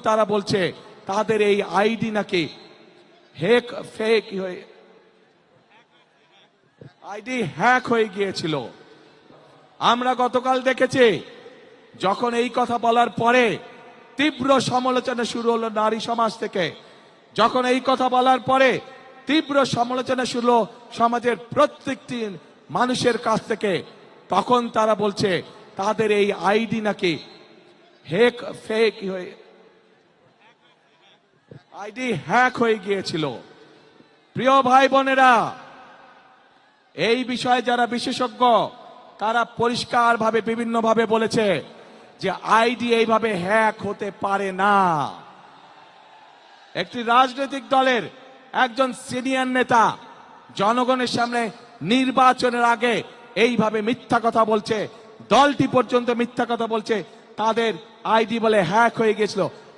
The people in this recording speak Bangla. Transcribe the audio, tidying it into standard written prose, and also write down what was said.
তারা বলছে তাদের এই আইডি নাকি ফেক হয়ে আইডি হ্যাক হয়ে গিয়েছিল। আমরা গতকাল দেখেছি যখন এই কথা বলার পরে তীব্র সমালোচনা শুরু হলো নারী সমাজ থেকে, যখন এই কথা বলার পরে তীব্র সমালোচনা শুরু হলো সমাজের প্রত্যেকটি মানুষের কাছ থেকে, তখন তারা বলছে তাদের এই আইডি নাকি ফেক হয়ে আইডি হ্যাক হয়ে গিয়েছিল। প্রিয় ভাই বোনেরা, এই বিষয়ে যারা বিশেষজ্ঞ তারা পরিষ্কারভাবে বিভিন্নভাবে বলেছে যে আইডি এইভাবে হ্যাক হতে পারে না। একটি রাজনৈতিক দলের একজন সিনিয়র নেতা জনগণের সামনে নির্বাচনের আগে এইভাবে মিথ্যা কথা বলছে, দলটি পর্যন্ত মিথ্যা কথা বলছে, তাদের আইডি বলে হ্যাক হয়ে গেছিল।